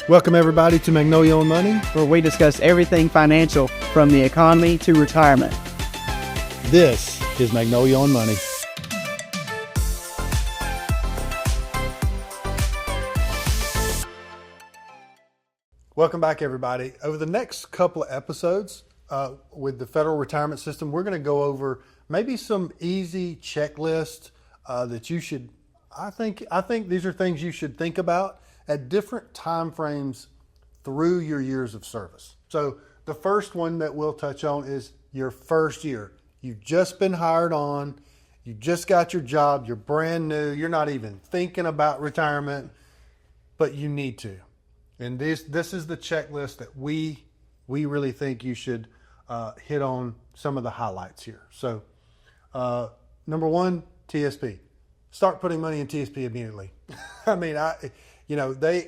Welcome everybody to Magnolia on Money, where we discuss everything financial from the economy to retirement. This is Magnolia on Money. Welcome back everybody. Over the next couple of episodes with the federal retirement system, we're going to go over maybe some easy checklists that you should, I think these are things you should think about at different time frames through your years of service. So the first one that we'll touch on is your first year. You've just been hired on, you just got your job, you're brand new, you're not even thinking about retirement, but you need to. And this is the checklist that we really think you should hit on some of the highlights here. So number one, TSP. Start putting money in TSP immediately. I mean,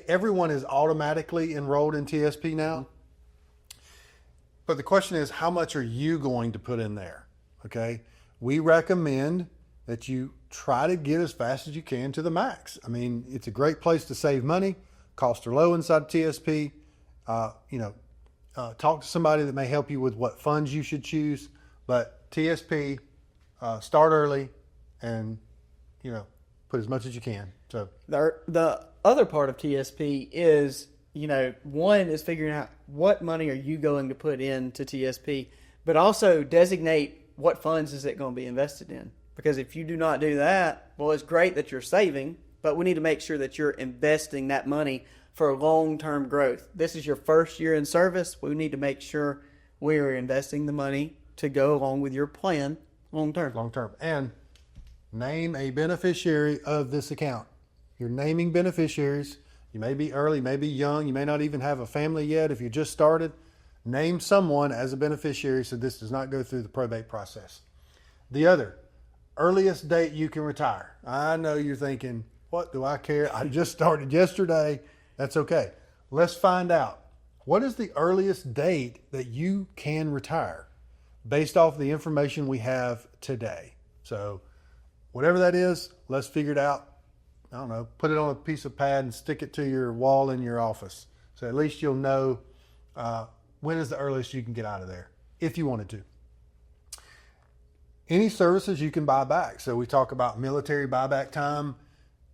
everyone is automatically enrolled in TSP now. But the question is, how much are you going to put in there? Okay. We recommend that you try to get as fast as you can to the max. I mean, it's a great place to save money. Costs are low inside TSP. Talk to somebody that may help you with what funds you should choose. But TSP, start early and, put as much as you can. So the other part of TSP is, one is figuring out what money are you going to put into TSP, but also designate what funds is it going to be invested in. Because if you do not do that, well, it's great that you're saving, but we need to make sure that you're investing that money for long-term growth. This is your first year in service. We need to make sure we are investing the money to go along with your plan long-term. Long-term. And name a beneficiary of this account. You're naming beneficiaries. You may be early, may be young. You may not even have a family yet. If you just started, name someone as a beneficiary so this does not go through the probate process. The other, earliest date you can retire. I know you're thinking, what do I care? I just started yesterday. That's okay. Let's find out. What is the earliest date that you can retire based off the information we have today? So whatever that is, let's figure it out. I don't know, put it on a piece of pad and stick it to your wall in your office. So at least you'll know when is the earliest you can get out of there, if you wanted to. Any services you can buy back. So we talk about military buyback time.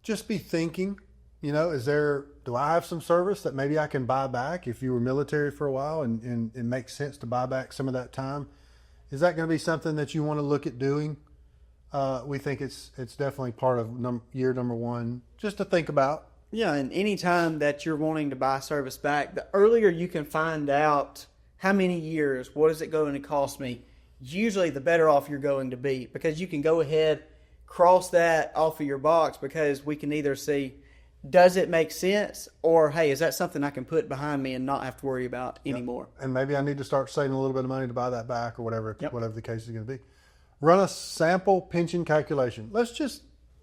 Just be thinking, do I have some service that maybe I can buy back if you were military for a while and it makes sense to buy back some of that time? Is that going to be something that you want to look at doing? We think it's definitely part of year number one, just to think about. Yeah, and any time that you're wanting to buy service back, the earlier you can find out how many years, what is it going to cost me, usually the better off you're going to be, because you can go ahead, cross that off of your box, because we can either see, does it make sense, or hey, is that something I can put behind me and not have to worry about anymore? Yep. And maybe I need to start saving a little bit of money to buy that back, or whatever the case is going to be. Run a sample pension calculation.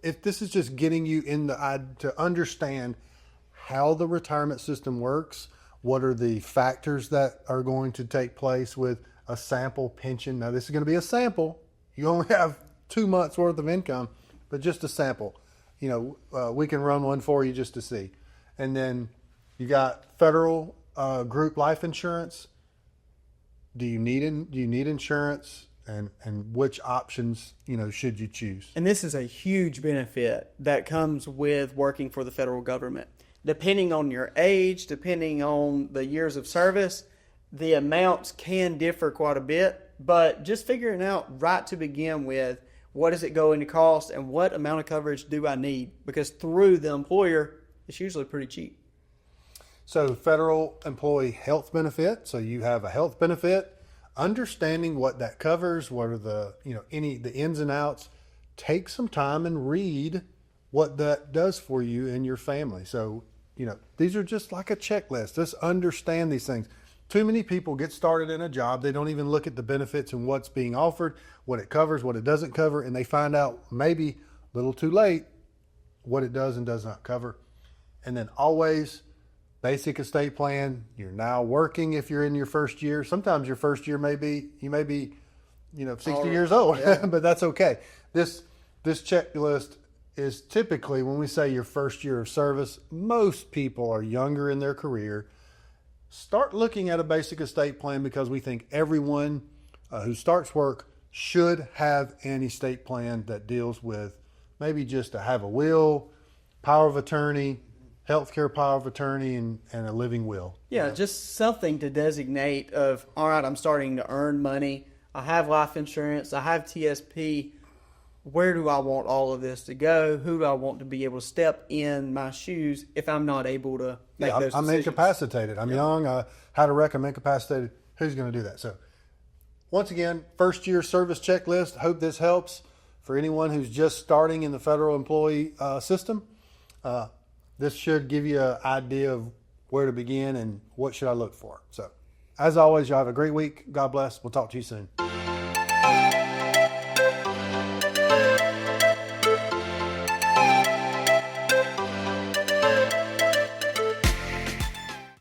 If this is just getting you to understand how the retirement system works, what are the factors that are going to take place with a sample pension. Now, this is going to be a sample. You only have 2 months worth of income, but just a sample. We can run one for you just to see. And then you got federal group life insurance. Do you need insurance? And which options, should you choose? And this is a huge benefit that comes with working for the federal government. Depending on your age, depending on the years of service, the amounts can differ quite a bit. But just figuring out right to begin with, what is it going to cost and what amount of coverage do I need? Because through the employer, it's usually pretty cheap. So federal employee health benefit. So you have a health benefit. Understanding what that covers, what are the ins and outs. Take some time and read what that does for you and your family. So, these are just like a checklist. Just understand these things. Too many people get started in a job. They don't even look at the benefits and what's being offered, what it covers, what it doesn't cover, and they find out maybe a little too late what it does and does not cover. And then always basic estate plan. You're now working if you're in your first year. Sometimes your first year you may be 60 years old, yeah. But that's okay. This checklist is typically when we say your first year of service, most people are younger in their career. Start looking at a basic estate plan because we think everyone who starts work should have an estate plan that deals with maybe just to have a will, power of attorney, healthcare power of attorney, and a living will. Yeah, just something to designate of, all right, I'm starting to earn money. I have life insurance. I have TSP. Where do I want all of this to go? Who do I want to be able to step in my shoes if I'm not able to make those I'm decisions? incapacitated. I'm young. I had a wreck. I'm incapacitated. Who's going to do that? So once again, first year service checklist. Hope this helps for anyone who's just starting in the federal employee system. This should give you an idea of where to begin and what should I look for. So as always, y'all have a great week. God bless. We'll talk to you soon.